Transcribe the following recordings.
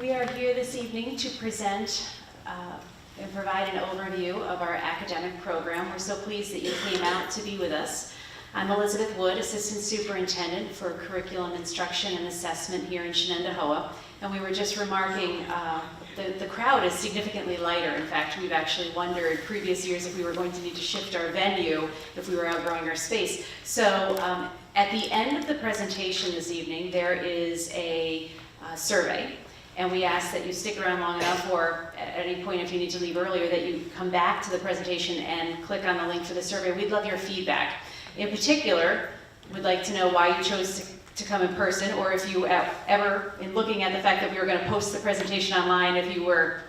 We are here this evening to present and provide an overview of our academic program. We're so pleased that you came out to be with us. I'm Elizabeth Wood, Assistant Superintendent for Curriculum Instruction and Assessment here in Shenendehowa, and we were just remarking the crowd is significantly lighter. In fact, we've actually wondered previous years if we were going to need to shift our venue if we were outgrowing our space. So at the end of the presentation this evening, there is a survey. And we ask that you stick around long enough, or at any point if you need to leave earlier, that you come back to the presentation and click on the link for the survey. We'd love your feedback. In particular, we'd like to know why you chose to come in person, or if you ever, in looking at the fact that we were going to post the presentation online, if you were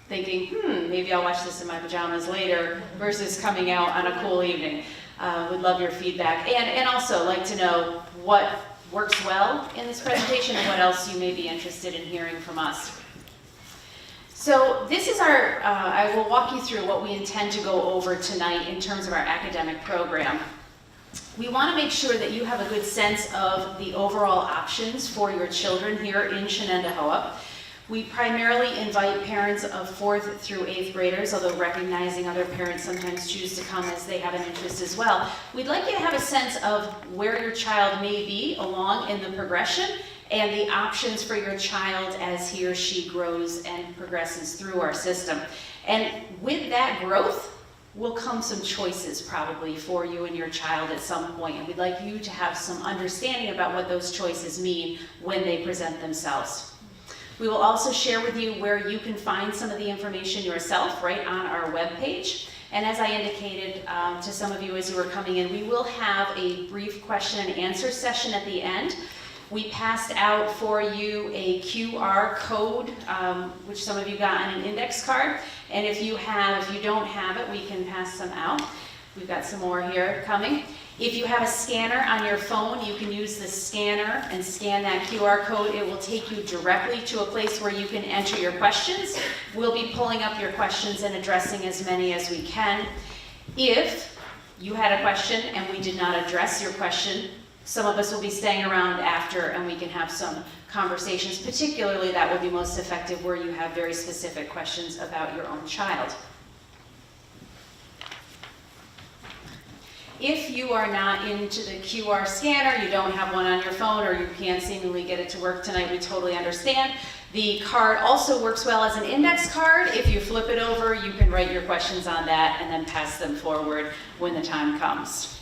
thinking, maybe I'll watch this in my pajamas later, versus coming out on a cool evening. We'd love your feedback. And also like to know what works well in this presentation and what else you may be interested in hearing from us. So this is our, I will walk you through what we intend to go over tonight in terms of our academic program. We want to make sure that you have a good sense of the overall options for your children here in Shenendehowa. We primarily invite parents of 4th through 8th graders, although recognizing other parents sometimes choose to come as they have an interest as well. We'd like you to have a sense of where your child may be along in the progression and the options for your child as he or she grows and progresses through our system. And with that growth will come some choices probably for you and your child at some point. And we'd like you to have some understanding about what those choices mean when they present themselves. We will also share with you where you can find some of the information yourself right on our webpage. And as I indicated to some of you as you were coming in, we will have a brief question and answer session at the end. We passed out for you a QR code, which some of you got on an index card. And if you don't have it, we can pass some out. We've got some more here coming. If you have a scanner on your phone, you can use the scanner and scan that QR code. It will take you directly to a place where you can enter your questions. We'll be pulling up your questions and addressing as many as we can. If you had a question and we did not address your question, some of us will be staying around after and we can have some conversations. Particularly, that will be most effective where you have very specific questions about your own child. If you are not into the QR scanner, you don't have one on your phone, or you can't seemingly get it to work tonight, we totally understand. The card also works well as an index card. If you flip it over, you can write your questions on that and then pass them forward when the time comes.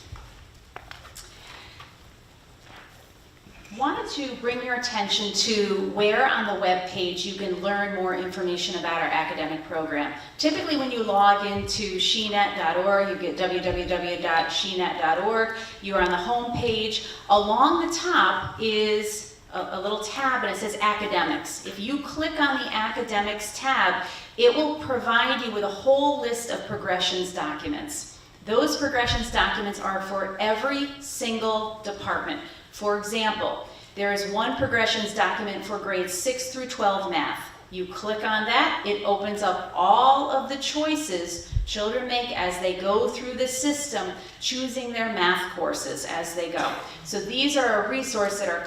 Wanted to bring your attention to where on the web page you can learn more information about our academic program. Typically when you log into shenet.org, you get www.shenet.org. You are on the home page. Along the top is a little tab and it says academics. If you click on the academics tab, it will provide you with a whole list of progressions documents. Those progressions documents are for every single department. For example, there is one progressions document for grades 6 through 12 math. You click on that, it opens up all of the choices children make as they go through the system, choosing their math courses as they go. So these are a resource that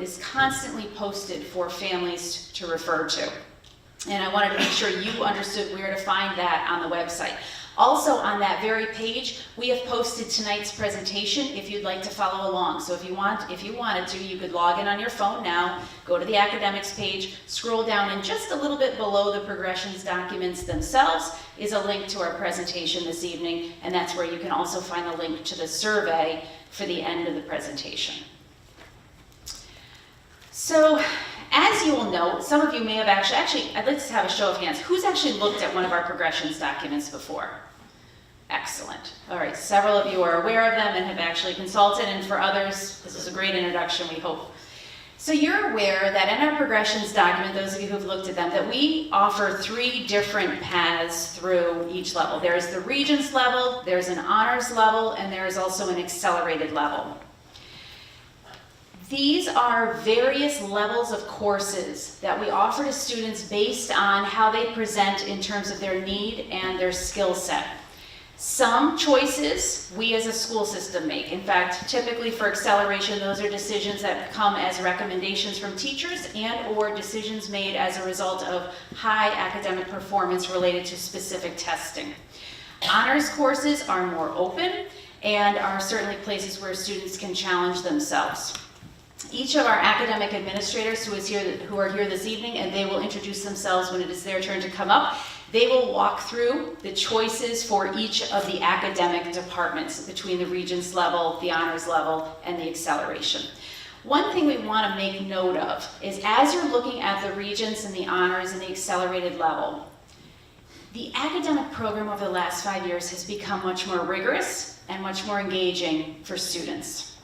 is constantly posted for families to refer to. And I wanted to make sure you understood where to find that on the website. Also on that very page, we have posted tonight's presentation if you'd like to follow along. So if you wanted to, you could log in on your phone now, go to the academics page, scroll down, and just a little bit below the progressions documents themselves is a link to our presentation this evening, and that's where you can also find the link to the survey for the end of the presentation. So, as you will note, some of you may have actually, I'd like to have a show of hands. Who's actually looked at one of our progressions documents before? Excellent. All right, several of you are aware of them and have actually consulted, and for others, this is a great introduction, we hope. So you're aware that in our progressions document, those of you who've looked at them, that we offer 3 different paths through each level. There's the Regents level, there's an honors level, and there's also an accelerated level. These are various levels of courses that we offer to students based on how they present in terms of their need and their skill set. Some choices we as a school system make. In fact, typically for acceleration, those are decisions that come as recommendations from teachers and/or decisions made as a result of high academic performance related to specific testing. Honors courses are more open and are certainly places where students can challenge themselves. Each of our academic administrators who are here this evening, and they will introduce themselves when it is their turn to come up, they will walk through the choices for each of the academic departments between the Regents level, the honors level, and the acceleration. One thing we want to make note of is as you're looking at the Regents and the honors and the accelerated level, the academic program over the last 5 years has become much more rigorous and much more engaging for students.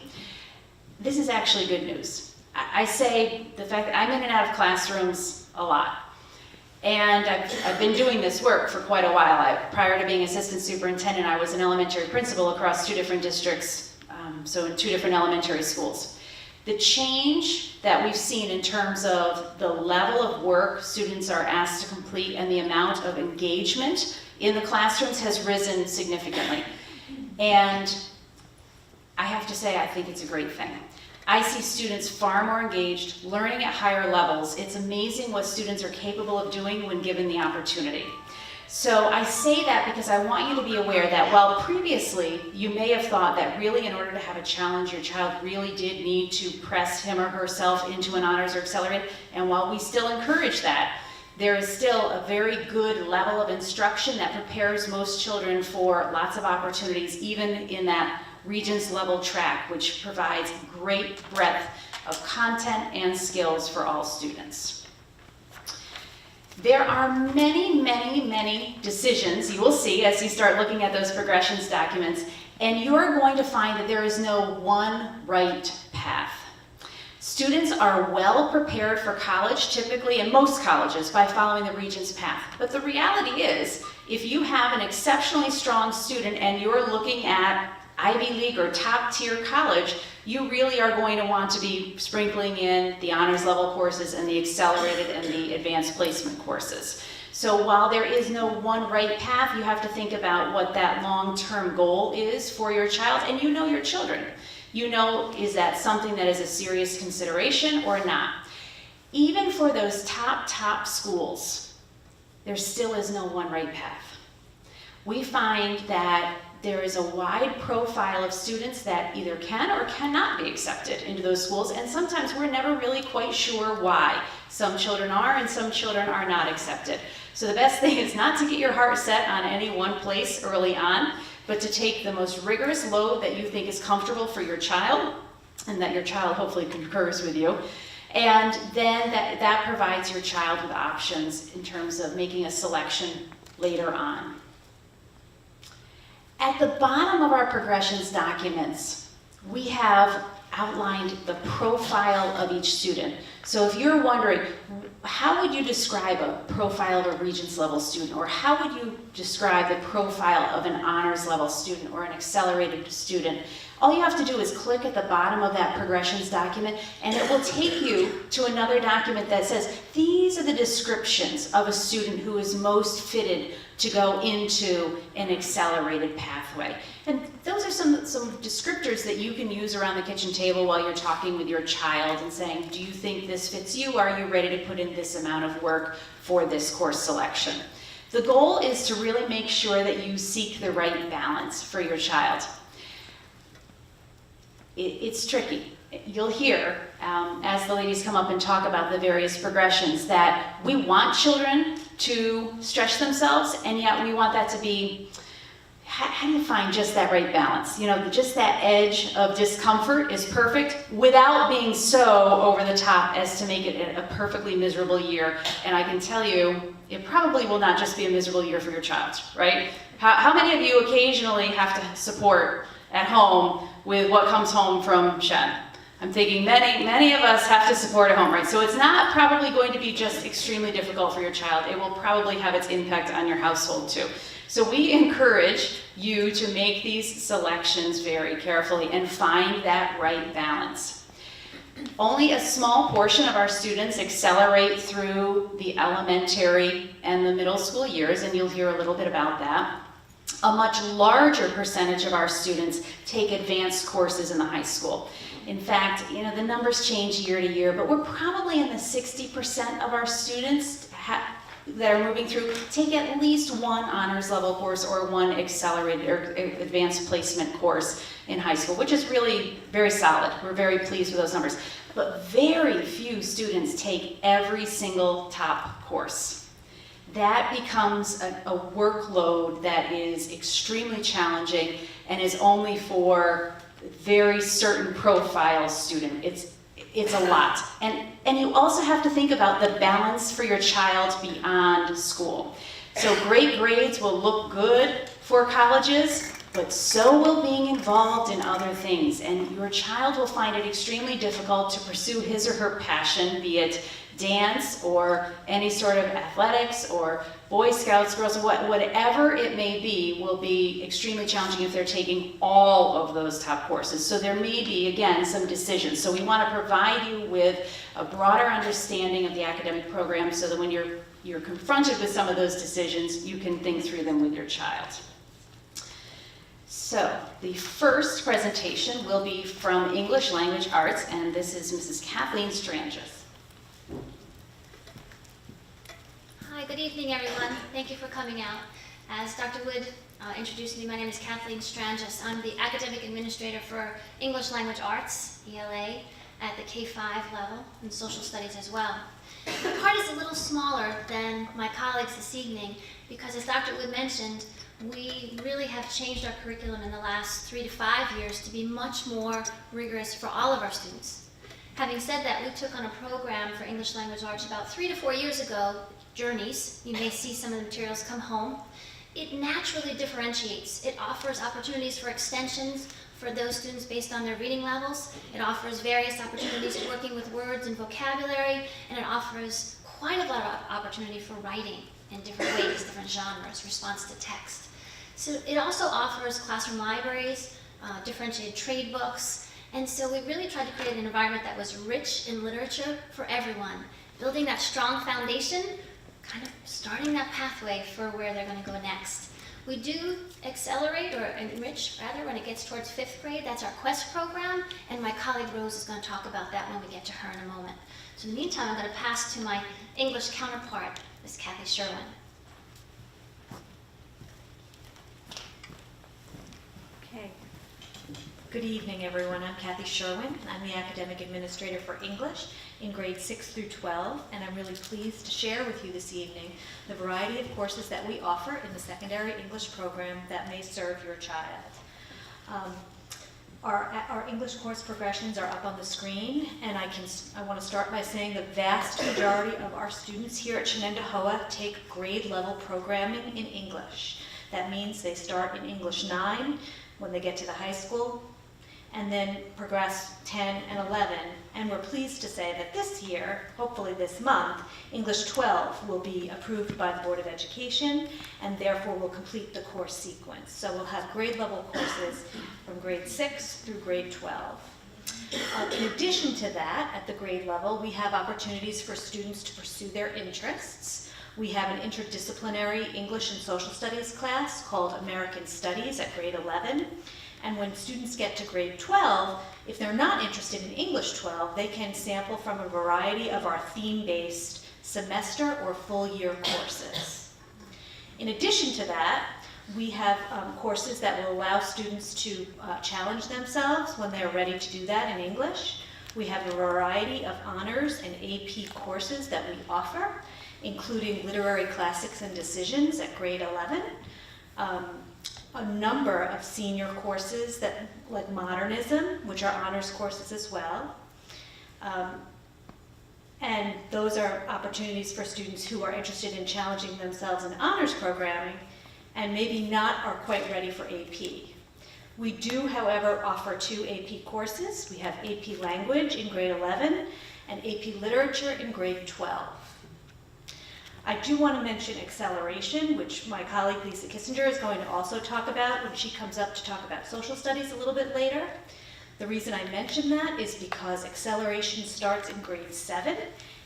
This is actually good news. I say the fact that I'm in and out of classrooms a lot. And I've been doing this work for quite a while. Prior to being assistant superintendent, I was an elementary principal across 2 different districts, so in 2 different elementary schools. The change that we've seen in terms of the level of work students are asked to complete and the amount of engagement in the classrooms has risen significantly. And I have to say, I think it's a great thing. I see students far more engaged, learning at higher levels. It's amazing what students are capable of doing when given the opportunity. So I say that because I want you to be aware that while previously you may have thought that really in order to have a challenge, your child really did need to press him or herself into an honors or accelerated, and while we still encourage that, there is still a very good level of instruction that prepares most children for lots of opportunities, even in that Regents level track, which provides great breadth of content and skills for all students. There are many, many, many decisions you will see as you start looking at those progressions documents, and you're going to find that there is no one right path. Students are well prepared for college, typically in most colleges, by following the Regents path. But the reality is, if you have an exceptionally strong student and you're looking at Ivy League or top tier college, you really are going to want to be sprinkling in the honors level courses and the accelerated and the advanced placement courses. So while there is no one right path, you have to think about what that long-term goal is for your child, and you know your children. You know, is that something that is a serious consideration or not? Even for those top schools, there still is no one right path. We find that there is a wide profile of students that either can or cannot be accepted into those schools, and sometimes we're never really quite sure why. Some children are and some children are not accepted. So the best thing is not to get your heart set on any one place early on, but to take the most rigorous load that you think is comfortable for your child, and that your child hopefully concurs with you, and then that provides your child with options in terms of making a selection later on. At the bottom of our progressions documents, we have outlined the profile of each student. So if you're wondering, how would you describe a profile of a Regents level student, or how would you describe the profile of an honors level student or an accelerated student? All you have to do is click at the bottom of that progressions document, and it will take you to another document that says, these are the descriptions of a student who is most fitted to go into an accelerated pathway. And those are some descriptors that you can use around the kitchen table while you're talking with your child and saying, do you think this fits you? Are you ready to put in this amount of work for this course selection? The goal is to really make sure that you seek the right balance for your child. It's tricky. You'll hear, as the ladies come up and talk about the various progressions, that we want children to stretch themselves, and yet we want that to be, how do you find just that right balance? You know, just that edge of discomfort is perfect without being so over the top as to make it a perfectly miserable year. And I can tell you, it probably will not just be a miserable year for your child, right? How many of you occasionally have to support at home with what comes home from Shen? I'm thinking many of us have to support at home, right? So it's not probably going to be just extremely difficult for your child. It will probably have its impact on your household too. So we encourage you to make these selections very carefully and find that right balance. Only a small portion of our students accelerate through the elementary and the middle school years, and you'll hear a little bit about that. a much larger percentage of our students take advanced courses in the high school. In fact, the numbers change year to year, but we're probably in the 60% of our students that are moving through take at least one honors level course or one accelerated or advanced placement course in high school, which is really very solid. We're very pleased with those numbers. But very few students take every single top course. That becomes a workload that is extremely challenging and is only for very certain profile student. It's a lot. And you also have to think about the balance for your child beyond school. So great grades will look good for colleges, but so will being involved in other things. And your child will find it extremely difficult to pursue his or her passion, be it dance or any sort of athletics or Boy Scouts, Girls, whatever it may be, will be extremely challenging if they're taking all of those top courses. So there may be, again, some decisions. So we want to provide you with a broader understanding of the academic program so that when you're confronted with some of those decisions, you can think through them with your child. So the first presentation will be from English Language Arts, and this is Mrs. Kathleen Strangis. Hi, good evening, everyone. Thank you for coming out. As Dr. Wood introduced me, my name is Kathleen Strangis. I'm the Academic Administrator for English Language Arts, ELA, at the K-5 level, and Social Studies as well. My part is a little smaller than my colleagues this evening because, as Dr. Wood mentioned, we really have changed our curriculum in the last 3 to 5 years to be much more rigorous for all of our students. Having said that, we took on a program for English Language Arts about 3 to 4 years ago, Journeys. You may see some of the materials come home. It naturally differentiates. It offers opportunities for extensions for those students based on their reading levels. It offers various opportunities for working with words and vocabulary, and it offers quite a lot of opportunity for writing in different ways, different genres, response to text. So it also offers classroom libraries, differentiated trade books, and so we really tried to create an environment that was rich in literature for everyone, building that strong foundation, kind of starting that pathway for where they're going to go next. We do accelerate or enrich, rather, when it gets towards 5th grade. That's our Quest program, and my colleague Rose is going to talk about that when we get to her in a moment. So in the meantime, I'm going to pass to my English counterpart, Ms. Kathy Sherwin. Okay. Good evening, everyone. I'm Kathy Sherwin. I'm the Academic Administrator for English in grades 6 through 12, and I'm really pleased to share with you this evening the variety of courses that we offer in the secondary English program that may serve your child. Our English course progressions are up on the screen, and I want to start by saying the vast majority of our students here at Shenendehowa take grade level programming in English. That means they start in English 9 when they get to the high school, and then progress 10 and 11. And we're pleased to say that this year, hopefully this month, English 12 will be approved by the Board of Education and therefore will complete the course sequence. So we'll have grade level courses from grade 6 through grade 12. In addition to that, at the grade level, we have opportunities for students to pursue their interests. We have an interdisciplinary English and Social Studies class called American Studies at grade 11. And when students get to grade 12, if they're not interested in English 12, they can sample from a variety of our theme-based semester or full-year courses. In addition to that, we have courses that will allow students to challenge themselves when they're ready to do that in English. We have a variety of honors and AP courses that we offer, including literary classics and decisions at grade 11. A number of senior courses that, like modernism, which are honors courses as well. And those are opportunities for students who are interested in challenging themselves in honors programming and maybe not are quite ready for AP. We do, however, offer 2 AP courses. We have AP Language in grade 11 and AP Literature in grade 12. I do want to mention acceleration, which my colleague Lisa Kissinger is going to also talk about when she comes up to talk about social studies a little bit later. The reason I mention that is because acceleration starts in grade 7,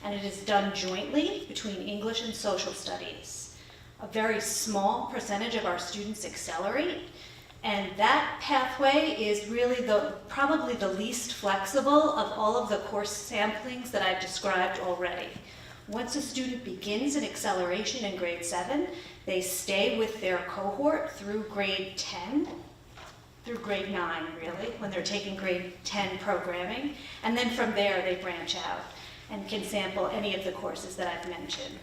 and it is done jointly between English and social studies. a very small percentage of our students accelerate, and that pathway is really probably the least flexible of all of the course samplings that I've described already. Once a student begins an acceleration in grade 7, they stay with their cohort through grade 10, through grade 9 really, when they're taking grade 10 programming, and then from there they branch out and can sample any of the courses that I've mentioned.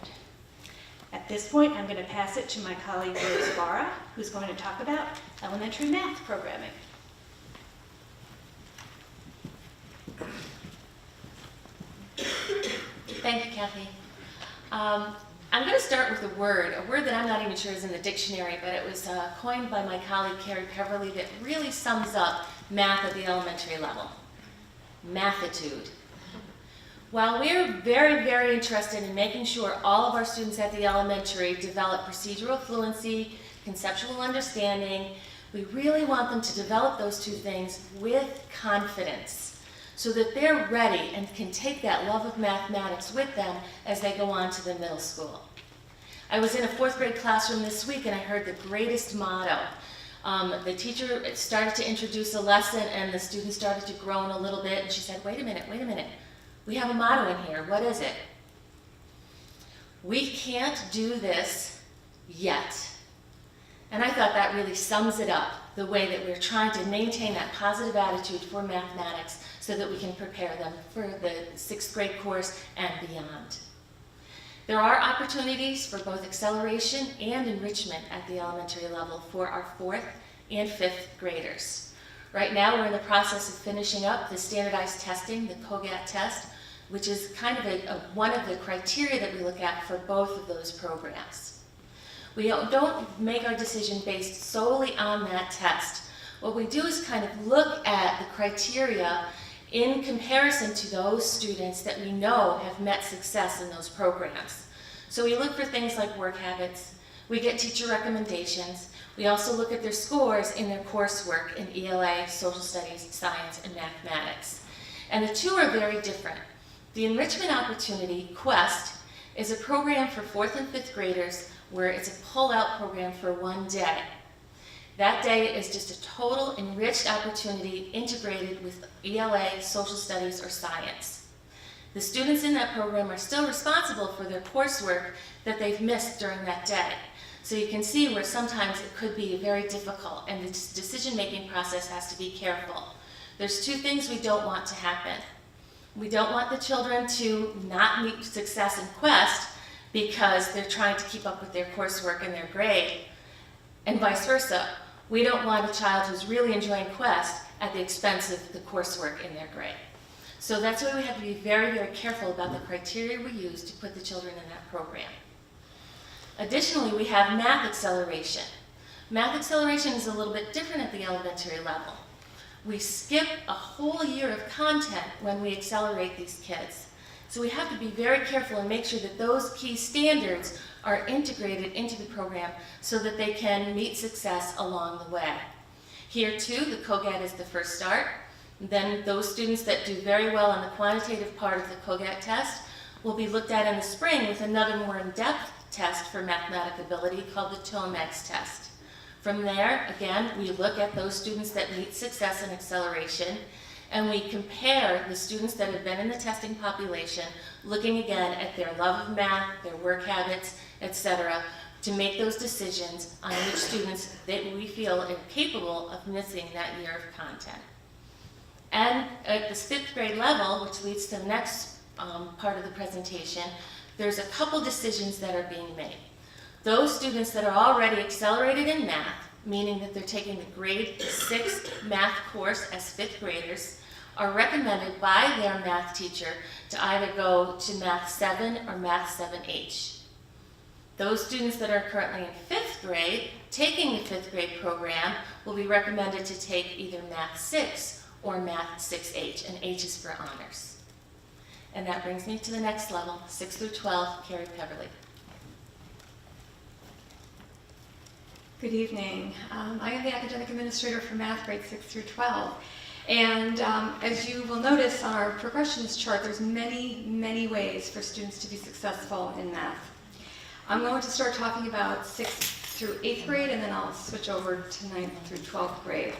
At this point, I'm going to pass it to my colleague Rose Barra, who's going to talk about elementary math programming. Thank you, Kathy. I'm going to start with a word that I'm not even sure is in the dictionary, but it was coined by my colleague Carrie Peverly that really sums up math at the elementary level. Mathitude. While we're very, very interested in making sure all of our students at the elementary develop procedural fluency, conceptual understanding, we really want them to develop those two things with confidence so that they're ready and can take that love of mathematics with them as they go on to the middle school. I was in a 4th grade classroom this week and I heard the greatest motto. The teacher started to introduce a lesson and the students started to groan a little bit and she said, wait a minute. We have a motto in here. What is it? We can't do this yet. And I thought that really sums it up, the way that we're trying to maintain that positive attitude for mathematics so that we can prepare them for the 6th grade course and beyond. There are opportunities for both acceleration and enrichment at the elementary level for our 4th and 5th graders. Right now we're in the process of finishing up the standardized testing, the COGAT test, which is kind of one of the criteria that we look at for both of those programs. We don't make our decision based solely on that test. What we do is kind of look at the criteria in comparison to those students that we know have met success in those programs. So we look for things like work habits, we get teacher recommendations, we also look at their scores in their coursework in ELA, social studies, science, and mathematics. And the two are very different. The enrichment opportunity, Quest, is a program for 4th and 5th graders where it's a pull-out program for one day. That day is just a total enriched opportunity integrated with ELA, social studies, or science. The students in that program are still responsible for their coursework that they've missed during that day. So you can see where sometimes it could be very difficult and the decision-making process has to be careful. There's two things we don't want to happen. We don't want the children to not meet success in Quest because they're trying to keep up with their coursework and their grade, and vice versa. We don't want a child who's really enjoying Quest at the expense of the coursework in their grade. So that's why we have to be very, very careful about the criteria we use to put the children in that program. Additionally, we have math acceleration. Math acceleration is a little bit different at the elementary level. We skip a whole year of content when we accelerate these kids. So we have to be very careful and make sure that those key standards are integrated into the program so that they can meet success along the way. Here too, the COGAT is the first start. Then those students that do very well on the quantitative part of the COGAT test will be looked at in the spring with another more in-depth test for mathematic ability called the TOMEX test. From there, again, we look at those students that meet success in acceleration, and we compare the students that have been in the testing population, looking again at their love of math, their work habits, etc., to make those decisions on which students that we feel are capable of missing that year of content. And at the 5th grade level, which leads to the next part of the presentation, there's a couple decisions that are being made. Those students that are already accelerated in math, meaning that they're taking the grade 6 math course as 5th graders, are recommended by their math teacher to either go to Math 7 or Math 7H. Those students that are currently in 5th grade, taking the 5th grade program, will be recommended to take either Math 6 or Math 6H, and H is for honors. And that brings me to the next level, 6 through 12, Carrie Peverly. Good evening. I am the academic administrator for math grades 6 through 12. And as you will notice on our progressions chart, there's many ways for students to be successful in math. I'm going to start talking about 6th through 8th grade, and then I'll switch over to 9th through 12th grade.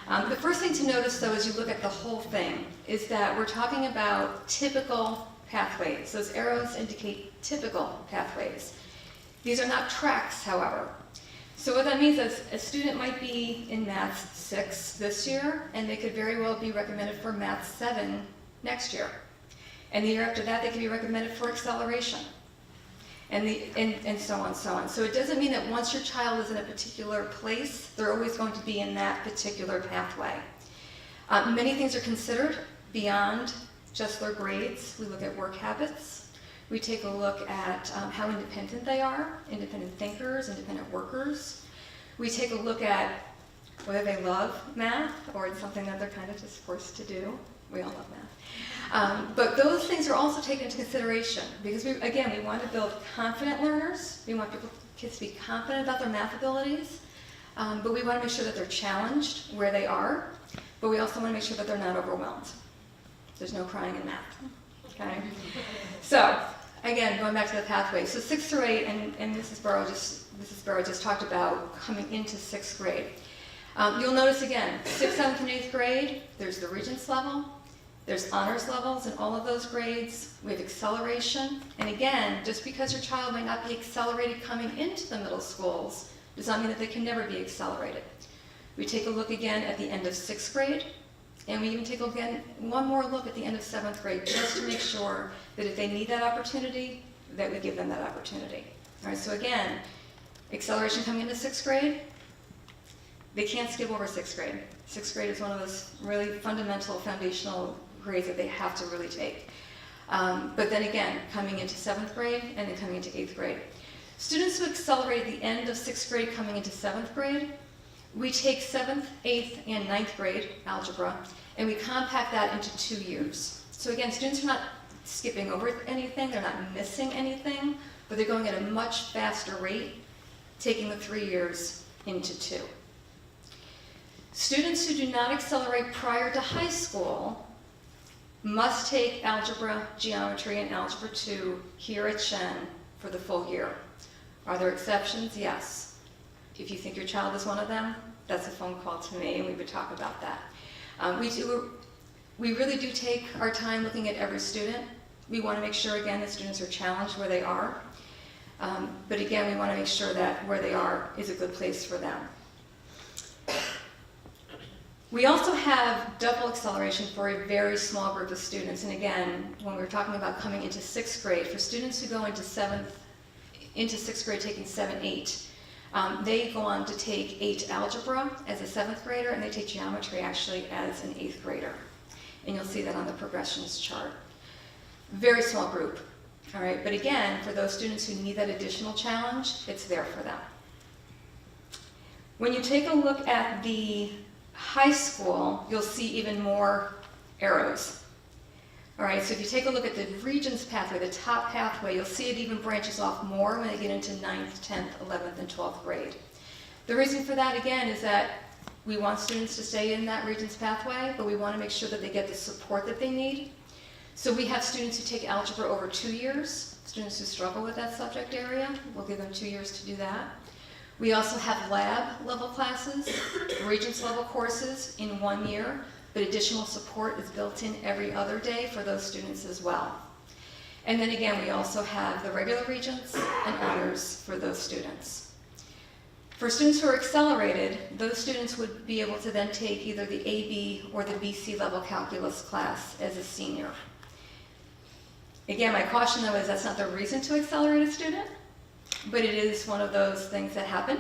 The first thing to notice, though, as you look at the whole thing, is that we're talking about typical pathways. Those arrows indicate typical pathways. These are not tracks, however. So what that means is a student might be in Math 6 this year, and they could very well be recommended for Math 7 next year. And the year after that, they could be recommended for acceleration. And so on, so on. So it doesn't mean that once your child is in a particular place, they're always going to be in that particular pathway. Many things are considered beyond just their grades. We look at work habits. We take a look at how independent they are, independent thinkers, independent workers. We take a look at whether they love math or it's something that they're kind of just forced to do. We all love math. But those things are also taken into consideration because, we want to build confident learners. We want kids to be confident about their math abilities, but we want to make sure that they're challenged where they are, but we also want to make sure that they're not overwhelmed. There's no crying in math, okay? So, again, going back to the pathway. So 6 through 8, and Mrs. Burrow just talked about coming into 6th grade. You'll notice again, 6th, 7th, and 8th grade, there's the Regents level, there's honors levels in all of those grades, we have acceleration, and again, just because your child might not be accelerated coming into the middle schools, does not mean that they can never be accelerated. We take a look again at the end of 6th grade, and we even take again one more look at the end of 7th grade, just to make sure that if they need that opportunity, that we give them that opportunity. All right, so again, acceleration coming into 6th grade, they can't skip over 6th grade. 6th grade is one of those really fundamental, foundational grades that they have to really take. But then again, coming into 7th grade and then coming into 8th grade. Students who accelerate at the end of 6th grade coming into 7th grade, we take 7th, 8th, and 9th grade algebra, and we compact that into 2 years. So again, students are not skipping over anything, they're not missing anything, but they're going at a much faster rate, taking the 3 years into 2. Students who do not accelerate prior to high school must take algebra, geometry, and algebra 2 here at Shen for the full year. Are there exceptions? Yes. If you think your child is one of them, that's a phone call to me and we would talk about that. We really do take our time looking at every student. We want to make sure, again, that students are challenged where they are. But again, we want to make sure that where they are is a good place for them. We also have double acceleration for a very small group of students. And again, when we were talking about coming into 6th grade, for students who go into 6th grade taking 7, 8, they go on to take 8 algebra as a 7th grader, and they take geometry actually as an 8th grader. And you'll see that on the progressions chart. Very small group, all right? But again, for those students who need that additional challenge, it's there for them. When you take a look at the high school, you'll see even more arrows. All right, so if you take a look at the Regents pathway, the top pathway, you'll see it even branches off more when they get into 9th, 10th, 11th, and 12th grade. The reason for that, again, is that we want students to stay in that Regents pathway, but we want to make sure that they get the support that they need. So we have students who take algebra over 2 years, students who struggle with that subject area. We'll give them 2 years to do that. We also have lab level classes, Regents level courses in 1 year, but additional support is built in every other day for those students as well. And then again, we also have the regular Regents and honors for those students. For students who are accelerated, those students would be able to then take either the AB or the BC level calculus class as a senior. Again, my caution though is that's not the reason to accelerate a student, but it is one of those things that happen.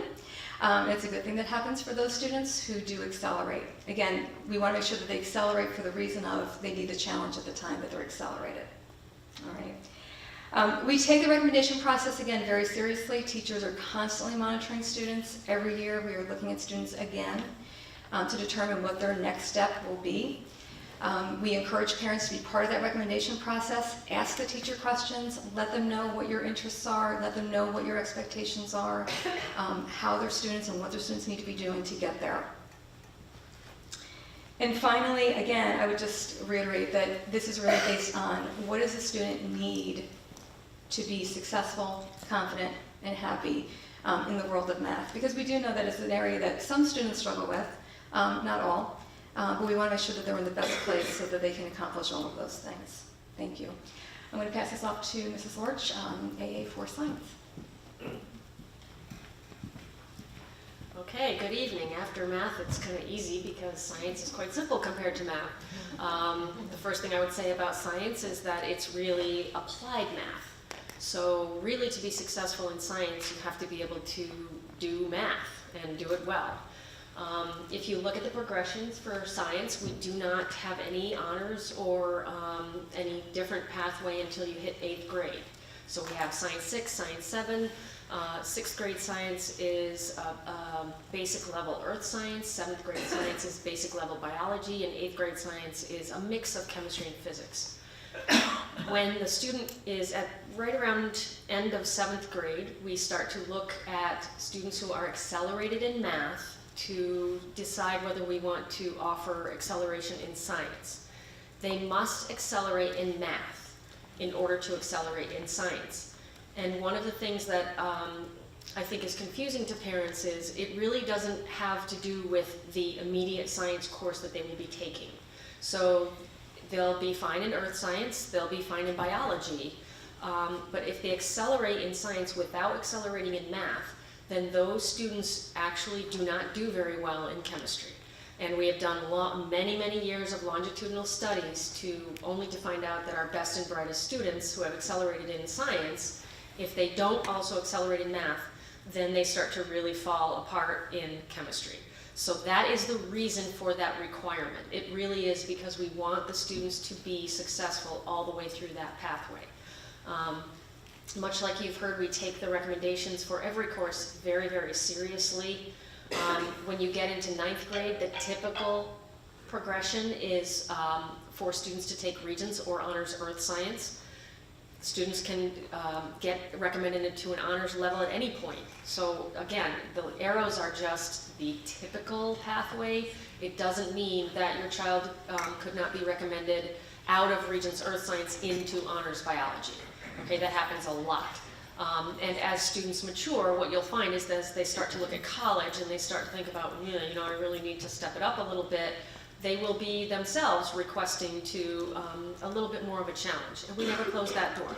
It's a good thing that happens for those students who do accelerate. Again, we want to make sure that they accelerate for the reason of they need the challenge at the time that they're accelerated. All right. We take the recommendation process, again, very seriously. Teachers are constantly monitoring students. Every year we are looking at students again to determine what their next step will be. We encourage parents to be part of that recommendation process. Ask the teacher questions, let them know what your interests are, let them know what your expectations are, how their students and what their students need to be doing to get there. And finally, again, I would just reiterate that this is really based on what does the student need to be successful, confident, and happy in the world of math, because we do know that it's an area that some students struggle with, not all, but we want to make sure that they're in the best place so that they can accomplish all of those things. Thank you. I'm going to pass this off to Mrs. Lorch, AA4 Science. Okay, good evening. After math, it's kind of easy because science is quite simple compared to math. The first thing I would say about science is that it's really applied math. So really to be successful in science, you have to be able to do math and do it well. If you look at the progressions for science, we do not have any honors or any different pathway until you hit 8th grade. So we have Science 6, Science 7, 6th grade science is basic level earth science, 7th grade science is basic level biology, and 8th grade science is a mix of chemistry and physics. When the student is at right around end of 7th grade, we start to look at students who are accelerated in math to decide whether we want to offer acceleration in science. They must accelerate in math in order to accelerate in science. And one of the things that I think is confusing to parents is it really doesn't have to do with the immediate science course that they will be taking. So they'll be fine in earth science, they'll be fine in biology, but if they accelerate in science without accelerating in math, then those students actually do not do very well in chemistry. And we have done many years of longitudinal studies only to find out that our best and brightest students who have accelerated in science, if they don't also accelerate in math, then they start to really fall apart in chemistry. So that is the reason for that requirement. It really is because we want the students to be successful all the way through that pathway. Much like you've heard, we take the recommendations for every course very seriously. When you get into 9th grade, the typical progression is for students to take Regents or Honors Earth Science. Students can get recommended into an honors level at any point. So again, the arrows are just the typical pathway. It doesn't mean that your child could not be recommended out of Regents Earth Science into honors biology. Okay, that happens a lot. And as students mature, what you'll find is that as they start to look at college and they start to think about, you know, I really need to step it up a little bit, they will be themselves requesting to a little bit more of a challenge. And we never close that door.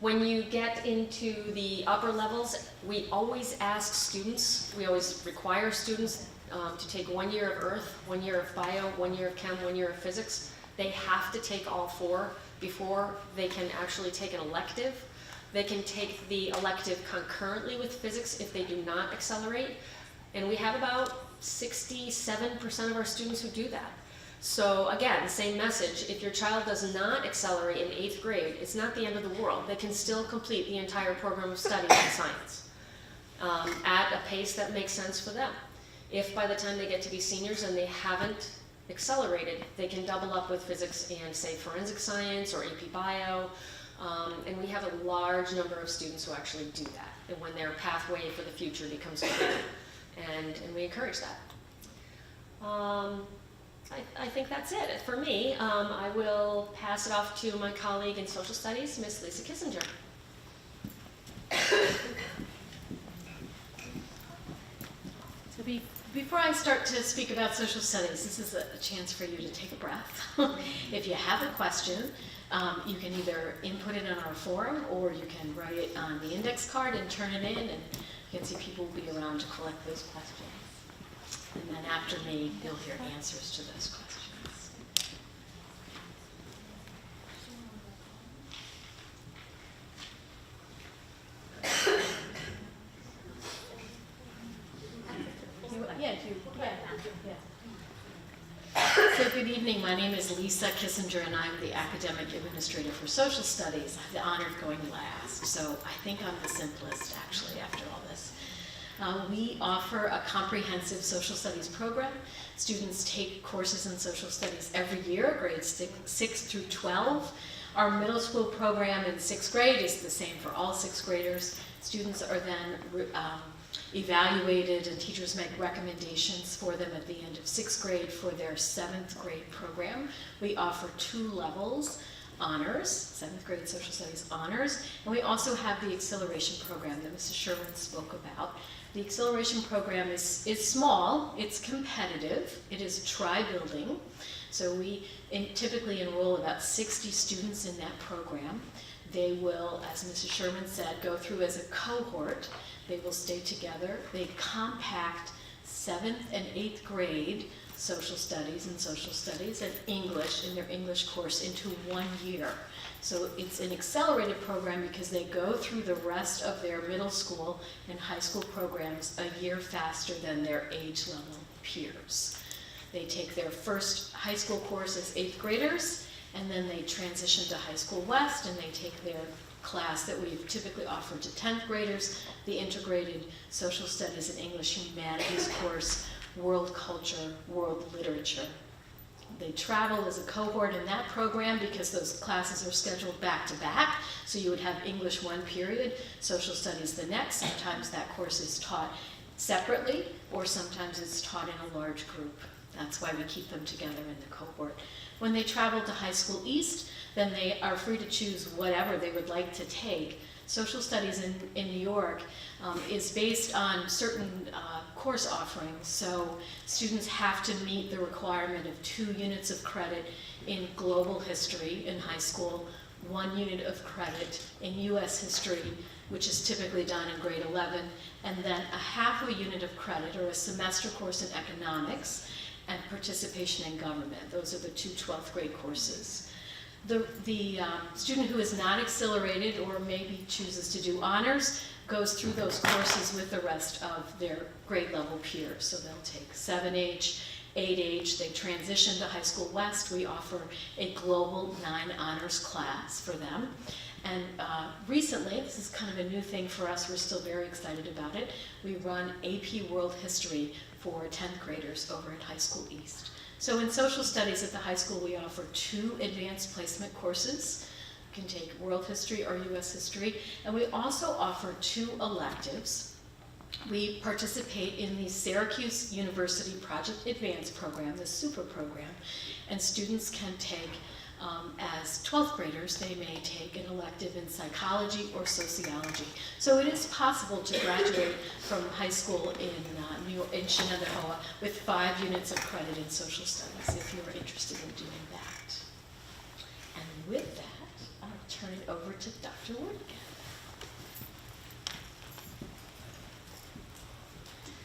When you get into the upper levels, we always ask students, we always require students to take 1 year of earth, 1 year of bio, 1 year of chem, 1 year of physics. They have to take all 4 before they can actually take an elective. They can take the elective concurrently with physics if they do not accelerate. And we have about 67% of our students who do that. So again, same message, if your child does not accelerate in 8th grade, it's not the end of the world. They can still complete the entire program of study in science at a pace that makes sense for them. If by the time they get to be seniors and they haven't accelerated, they can double up with physics and say forensic science or AP bio, and we have a large number of students who actually do that, and when their pathway for the future becomes clear, and we encourage that. I think that's it for me. I will pass it off to my colleague in social studies, Miss Lisa Kissinger. So before I start to speak about social studies, this is a chance for you to take a breath. If you have a question, you can either input it in our forum or you can write it on the index card and turn it in, and you can see people will be around to collect those questions. And then after me, you'll hear answers to those questions. So good evening, my name is Lisa Kissinger and I'm the Academic Administrator for Social Studies. I have the honor of going last, so I think I'm the simplest actually after all this. We offer a comprehensive social studies program. Students take courses in social studies every year, grades 6 through 12. Our middle school program in 6th grade is the same for all 6th graders. Students are then evaluated and teachers make recommendations for them at the end of 6th grade for their 7th grade program. We offer 2 levels, honors, 7th grade social studies honors, and we also have the acceleration program that Mrs. Sherwin spoke about. The acceleration program is small, it's competitive, it is tri-building, so we typically enroll about 60 students in that program. They will, as Mrs. Sherman said, go through as a cohort. They will stay together. They compact 7th and 8th grade social studies and English in their English course into 1 year. So it's an accelerated program because they go through the rest of their middle school and high school programs a year faster than their age level peers. They take their first high school course as 8th graders, and then they transition to High School West, and they take their class that we've typically offered to 10th graders, the integrated social studies and English humanities course, world culture, world literature. They travel as a cohort in that program because those classes are scheduled back to back. So you would have English one period, social studies the next. Sometimes that course is taught separately, or sometimes it's taught in a large group. That's why we keep them together in the cohort. When they travel to High School East, then they are free to choose whatever they would like to take. Social studies in New York is based on certain course offerings. So students have to meet the requirement of 2 units of credit in global history in high school, 1 unit of credit in US history, which is typically done in grade 11, and then a half a unit of credit or a semester course in economics and participation in government. Those are the 2 12th grade courses. The student who is not accelerated or maybe chooses to do honors goes through those courses with the rest of their grade level peers. So they'll take 7H, 8H, they transition to High School West. We offer a global 9 honors class for them. And recently, this is kind of a new thing for us, we're still very excited about it, we run AP World History for 10th graders over at High School East. So in social studies at the high school, we offer 2 advanced placement courses. You can take world history or US history, and we also offer 2 electives. We participate in the Syracuse University Project Advance program, the super program, and students can take, as 12th graders, they may take an elective in psychology or sociology. So it is possible to graduate from high school in Shenendehowa with 5 units of credit in social studies if you're interested in doing that. And with that, I'll turn it over to Dr. Wood again.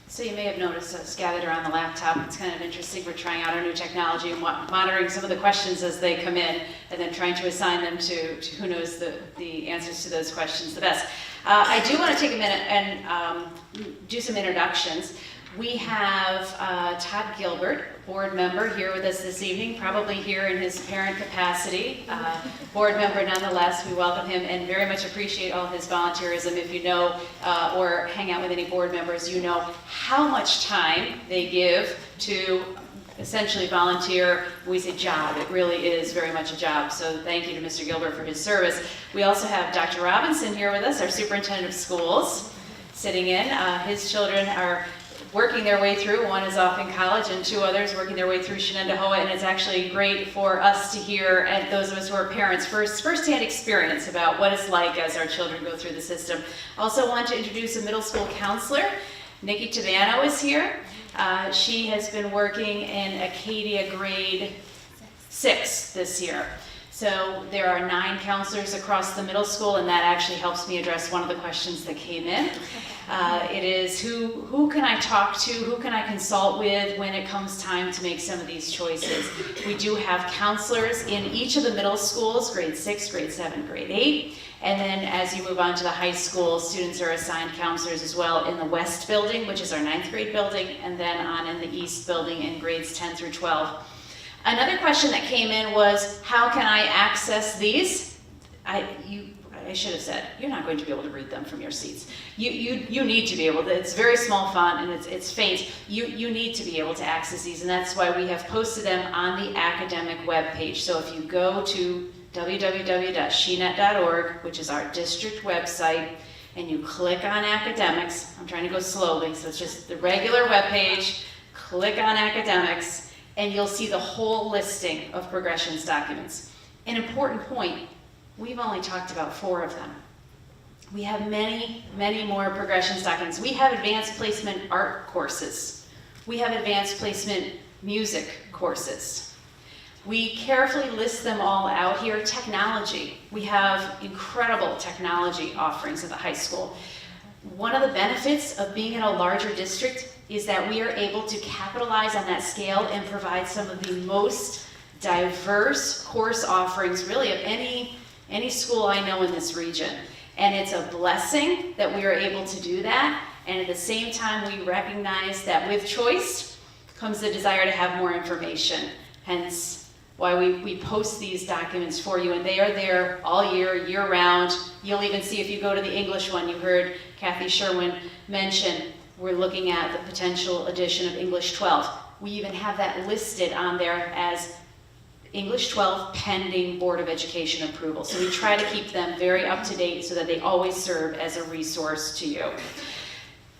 So you may have noticed us gathered around the laptop. It's kind of interesting. We're trying out our new technology and monitoring some of the questions as they come in, and then trying to assign them to who knows the answers to those questions the best. I do want to take a minute and do some introductions. We have Todd Gilbert, board member, here with us this evening, probably here in his parent capacity. Board member nonetheless, we welcome him and very much appreciate all his volunteerism. If you know or hang out with any board members, you know how much time they give to essentially volunteer. We say job, it really is very much a job. So thank you to Mr. Gilbert for his service. We also have Dr. Robinson here with us, our superintendent of schools, sitting in. His children are working their way through. One is off in college and 2 others working their way through Shenendehowa, and it's actually great for us to hear, and those of us who are parents, first-hand experience about what it's like as our children go through the system. Also want to introduce a middle school counselor. Nikki Tabano is here. She has been working in Acadia grade 6 this year. So there are 9 counselors across the middle school, and that actually helps me address one of the questions that came in. It is who can I talk to, who can I consult with when it comes time to make some of these choices. We do have counselors in each of the middle schools, grade 6, grade 7, grade 8. And then as you move on to the high school, students are assigned counselors as well in the West building, which is our 9th grade building, and then on in the East building in grades 10 through 12. Another question that came in was, how can I access these? I should have said, you're not going to be able to read them from your seats. You need to be able to, it's very small font and it's faint. You need to be able to access these, and that's why we have posted them on the academic webpage. So if you go to www.shenet.org, which is our district website, and you click on academics, I'm trying to go slowly, so it's just the regular webpage, click on academics, and you'll see the whole listing of progressions documents. an important point, we've only talked about 4 of them. We have many, many more progressions documents. We have advanced placement art courses. We have advanced placement music courses. We carefully list them all out here. Technology. We have incredible technology offerings at the high school. One of the benefits of being in a larger district is that we are able to capitalize on that scale and provide some of the most diverse course offerings really of any school I know in this region. And it's a blessing that we are able to do that. And at the same time, we recognize that with choice comes the desire to have more information. Hence why we post these documents for you. And they are there all year round. You'll even see if you go to the English one, you heard Kathy Sherwin mention, we're looking at the potential addition of English 12. We even have that listed on there as English 12 pending Board of Education approval. So we try to keep them very up to date so that they always serve as a resource to you.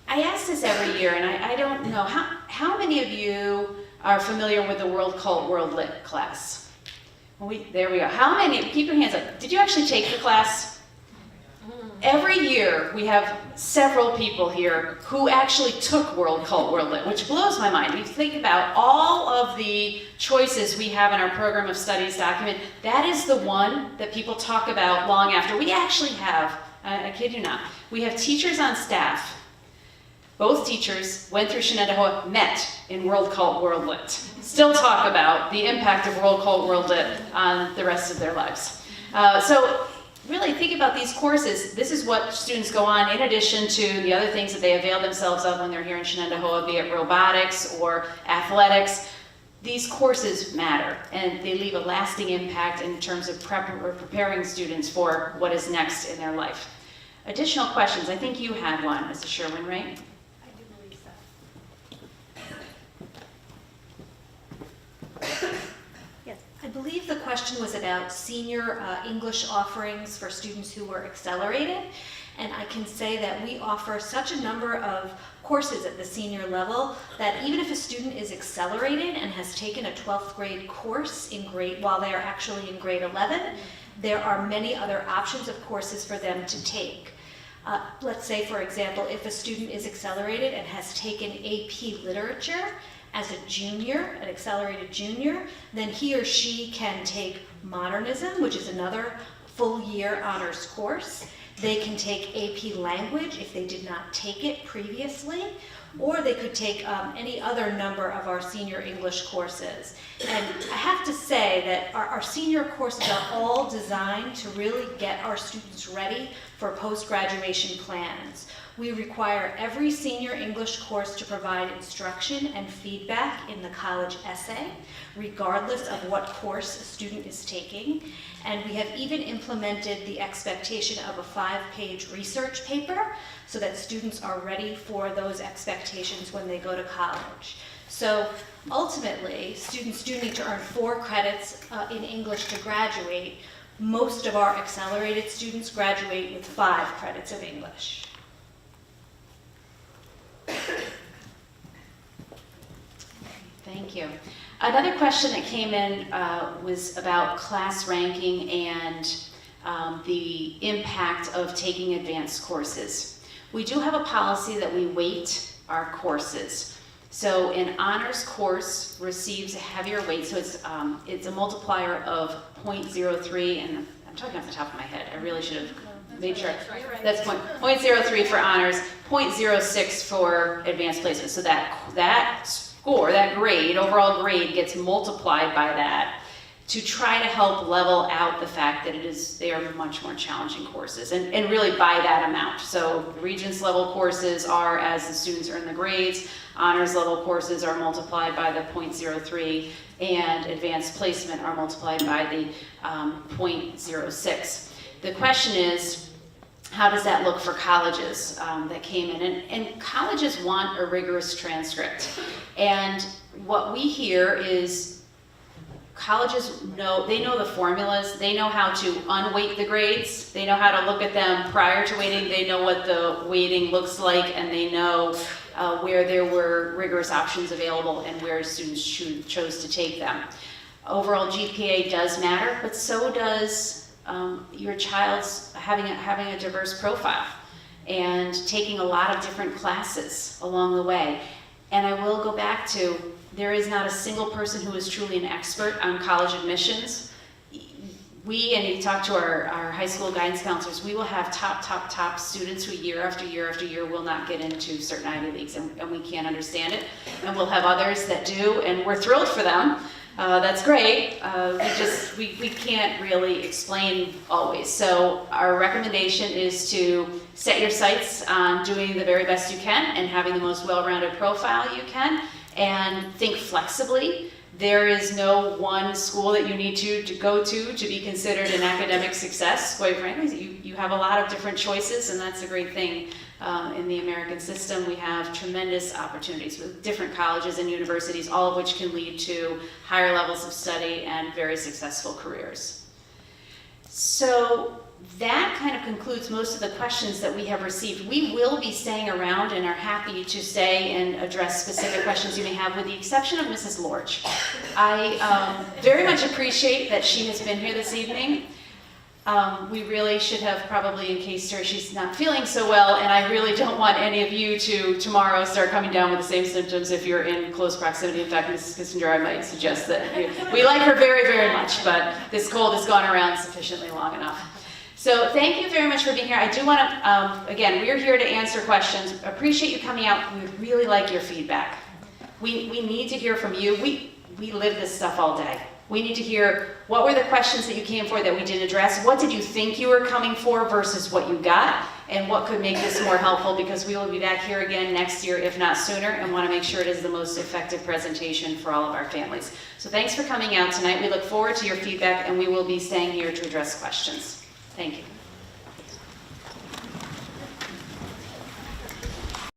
I ask this every year, and I don't know, how many of you are familiar with the World Cult, World Lit class? Well, there we go. How many, keep your hands up. Did you actually take the class? Every year we have several people here who actually took World Cult, World Lit, which blows my mind. If you think about all of the choices we have in our program of studies document, that is the one that people talk about long after. We actually have, I kid you not, we have teachers on staff. Both teachers went through Shenendehowa, met in World Cult, World Lit. Still talk about the impact of World Cult, World Lit on the rest of their lives. So really think about these courses. This is what students go on in addition to the other things that they avail themselves of when they're here in Shenendehowa, be it robotics or athletics. These courses matter, and they leave a lasting impact in terms of preparing students for what is next in their life. Additional questions? I think you had one, Mrs. Sherwin, right? Yes, I believe the question was about senior English offerings for students who were accelerated. And I can say that we offer such a number of courses at the senior level that even if a student is accelerated and has taken a 12th grade course while they are actually in grade 11, there are many other options of courses for them to take. Let's say, for example, if a student is accelerated and has taken AP Literature as a junior, an accelerated junior, then he or she can take Modernism, which is another full year honors course. They can take AP Language if they did not take it previously, or they could take any other number of our senior English courses. And I have to say that our senior courses are all designed to really get our students ready for post-graduation plans. We require every senior English course to provide instruction and feedback in the college essay, regardless of what course a student is taking. And we have even implemented the expectation of a 5-page research paper so that students are ready for those expectations when they go to college. So ultimately, students do need to earn 4 credits in English to graduate. Most of our accelerated students graduate with 5 credits of English. Thank you. Another question that came in was about class ranking and the impact of taking advanced courses. We do have a policy that we weight our courses. So an honors course receives a heavier weight, so it's a multiplier of 0.03, and I'm talking off the top of my head. I really should have made sure. That's 0.03 for honors, 0.06 for advanced placement. So that score, that grade, overall grade, gets multiplied by that to try to help level out the fact that they are much more challenging courses, and really by that amount. So Regents level courses are as the students earn the grades, honors level courses are multiplied by the 0.03, and advanced placement are multiplied by the 0.06. The question is, how does that look for colleges that came in? And colleges want a rigorous transcript. And what we hear is colleges know the formulas, they know how to unweight the grades, they know how to look at them prior to weighting, they know what the weighting looks like, and they know where there were rigorous options available and where students chose to take them. Overall GPA does matter, but so does your child's having a diverse profile and taking a lot of different classes along the way. And I will go back to, there is not a single person who is truly an expert on college admissions. We, and you talk to our high school guidance counselors, we will have top students who year after year after year will not get into certain Ivy Leagues, and we can't understand it. And we'll have others that do, and we're thrilled for them. That's great. We can't really explain always. So our recommendation is to set your sights on doing the very best you can and having the most well-rounded profile you can, and think flexibly. There is no one school that you need to go to be considered an academic success. Quite frankly, you have a lot of different choices, and that's a great thing. In the American system, we have tremendous opportunities with different colleges and universities, all of which can lead to higher levels of study and very successful careers. So that kind of concludes most of the questions that we have received. We will be staying around and are happy to stay and address specific questions you may have, with the exception of Mrs. Lorch. I very much appreciate that she has been here this evening. We really should have probably encased her. She's not feeling so well, and I really don't want any of you to tomorrow start coming down with the same symptoms if you're in close proximity. In fact, Mrs. Kissinger, I might suggest that we like her very, very much, but this cold has gone around sufficiently long enough. So thank you very much for being here. I do want to, again, we're here to answer questions. Appreciate you coming out. We would really like your feedback. We need to hear from you. We live this stuff all day. We need to hear, what were the questions that you came for that we didn't address? What did you think you were coming for versus what you got? And what could make this more helpful? Because we will be back here again next year, if not sooner, and want to make sure it is the most effective presentation for all of our families. So thanks for coming out tonight. We look forward to your feedback, and we will be staying here to address questions. Thank you.